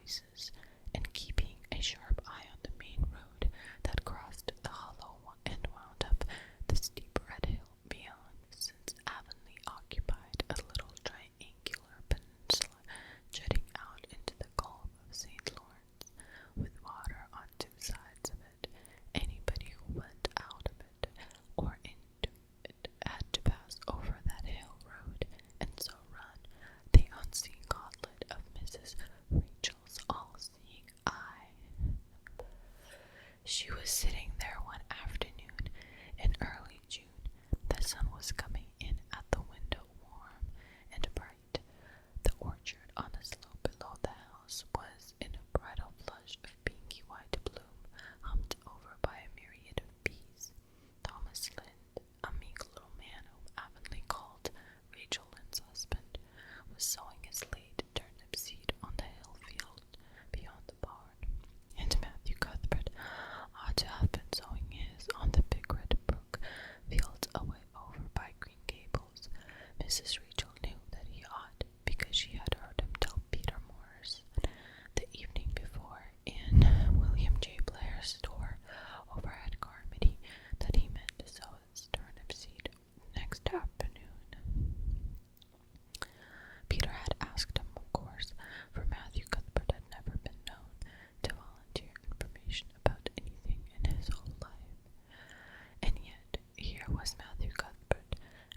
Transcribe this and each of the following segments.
noises, and keeping a sharp eye on the main road that crossed the hollow and wound up the steep red hill beyond, since Avonlea occupied a little triangular peninsula jutting out into the Gulf of St. Lawrence, with water on two sides of it. Anybody who went out of it or into it had to pass over that hill road, and so run the unseen gauntlet of Mrs. Rachel's all-seeing eye. She was sitting there one afternoon in early June. The sun was coming in at the window, warm and bright. The orchard on the slope below the house was in a bridal flush of pinky white bloom, humped over by a myriad of bees. Thomas Lynde, a meek little man whom Avonlea called Rachel Lynde's husband, was sowing his late turnip seed on the hill field beyond the barn, and Matthew Cuthbert ought to have been sowing his on the big red brook fields away over by Green Gables. Mrs. Rachel knew that he ought, because she had heard him tell Peter Morris the evening before in William J. Blair's store over at Carmody that he meant to sow his turnip seed next afternoon. Peter had asked him, of course, for Matthew Cuthbert had never been known to volunteer information about anything in his whole life. And yet, here was Matthew Cuthbert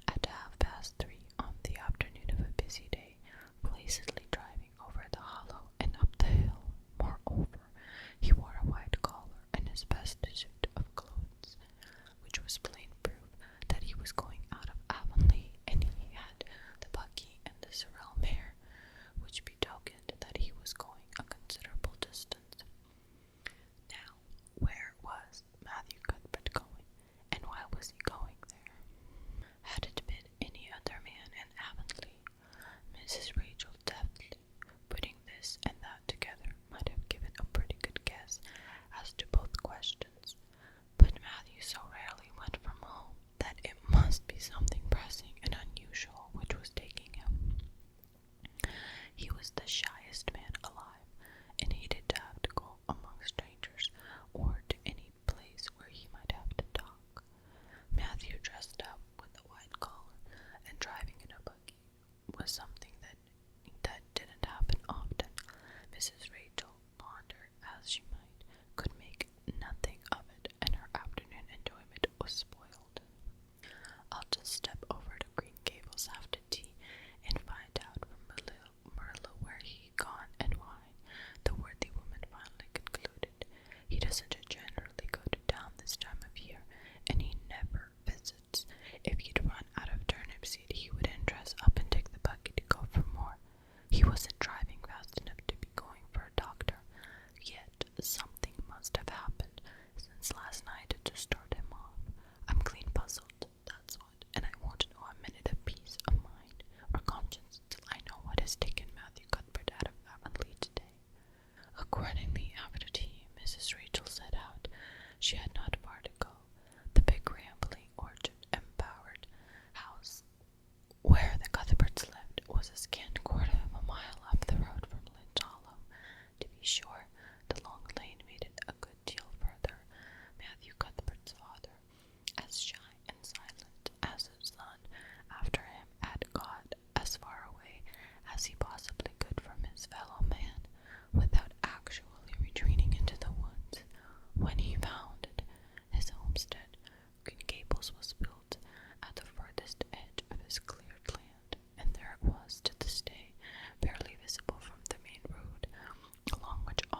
at 3:30 on the afternoon of a busy day, placidly driving over the hollow and up the hill. Moreover, he wore a white collar and his best suit of clothes, which was plain proof that he was going out of Avonlea, and he had the buggy and the sorrel mare, which betokened that he was going a considerable distance. Now, where was Matthew Cuthbert going, and why was he going there? Had it been any other man in Avonlea, Mrs. Rachel, deftly putting this and that together, might have given a pretty good guess as to both questions. But Matthew so rarely went from home that it must be something pressing and unusual which was taking him. He was the shyest man alive, and hated to have to go among strangers or to any place where he might have to talk. Matthew, dressed up with a white collar and driving in a buggy, was something that didn't happen often. Mrs. Rachel, ponder as she might, could make nothing of it, and her afternoon enjoyment was spoiled. I'll just step over to Green Gables after tea and find out from Marilla where he'd gone and why, the worthy woman finally concluded. He doesn't generally go to town this time of year, and he never visits. If he'd run out of turnip seed, he would undress up and take the buggy to go for more. He wasn't driving fast enough to be going for a doctor, yet something must have happened since last night to start him off. I'm clean puzzled, that's what, and I won't know a minute of peace of mind or conscience till I know what has taken Matthew Cuthbert out of Avonlea today. Accordingly, after tea, Mrs. Rachel set out. She had not far to go. The big rambling orchard embowered house where the Cuthberts lived was a scant quarter of a mile up the road from Lynde Hollow. To be sure, the long lane made it a good deal further. Matthew Cuthbert's father, as shy and silent as his son after him, had got as far away as he possibly could from his fellow man, without actually retreating into the woods. When he founded his homestead, Green Gables was built at the furthest edge of his cleared land, and there it was to this day, barely visible from the main road, along which all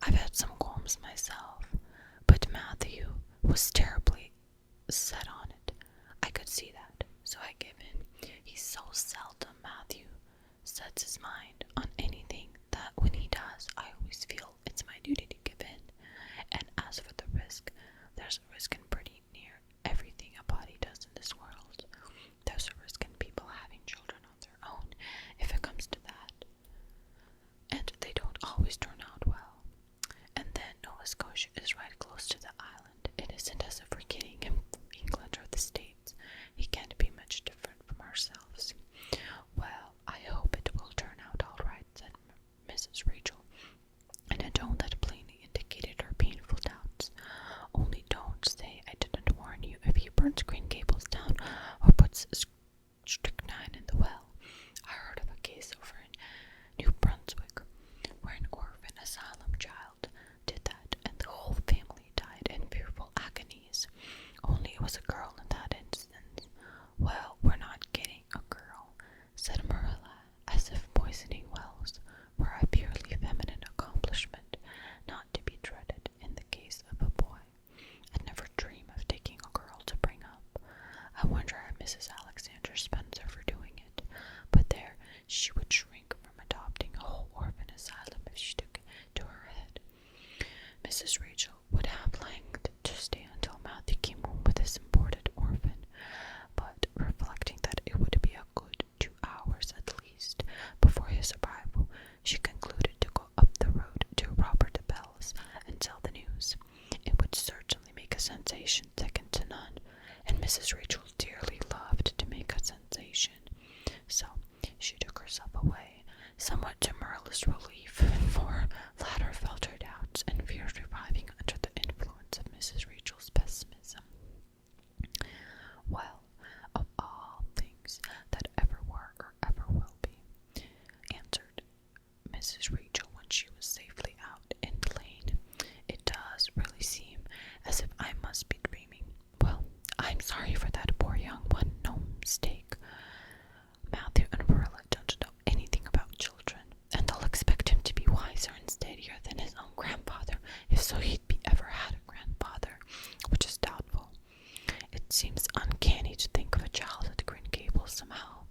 I've had some qualms myself, but Matthew was terribly set on it. I could see that, so I gave in. He's so seldom, Matthew sets his mind on anything, that when he does, I always feel it's my duty to give in. And as for the risk, there's a risk in pretty near everything a body does in this world. There's a risk in people having children on their own, if it comes to that. And they don't always turn out well. And then Nova Scotia is right close to the island. It isn't as if we're getting him from England or the States. He can't be much different from ourselves. Well, I hope it will turn out all right, said Mrs. Rachel, in a tone that plainly indicated her painful doubts. Only don't say I didn't warn you if he burns Green Gables down or puts strychnine in the well. I heard of a case over in New Brunswick where an orphan asylum child did that, and the whole family died in fearful agonies. Only it was a girl in that instance. Well, we're not getting a girl, said Marilla, as if poisoning wells were a purely feminine accomplishment, not to be dreaded in the case of a boy. I'd never dream of taking a girl to bring up. I wonder how Mrs. Alexander Spencer for doing it. But there, she would shrink from adopting a whole orphan asylum if she took it to her head. Mrs. Rachel would have liked to stay until Matthew came home with his imported orphan, but reflecting that it would be a good 2 hours at least before his arrival, she concluded to go up the road to Robert Bell's and tell the news. It would certainly make a sensation second to none, and Mrs. Rachel dearly loved to make a sensation. So she took herself away, somewhat to Marilla's relief, for latter felt her doubts and fears reviving under the influence of Mrs. Rachel's pessimism. Well, of all things that ever were or ever will be, answered Mrs. Rachel when she was safely out in the lane, it does really seem as if I must be dreaming. Well, I'm sorry for that poor young one, no mistake. Matthew and Marilla don't know anything about children, and they'll expect him to be wiser and steadier than his own grandfather, if so he'd ever had a grandfather, which is doubtful. It seems uncanny to think of a child at Green Gables somehow.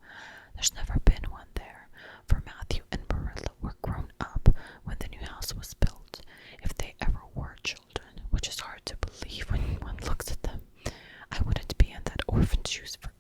There's never been one there, for Matthew and Marilla were grown up when the new house was built, if they ever were children, which is hard to believe when one looks at them. I wouldn't be in that orphan's shoes for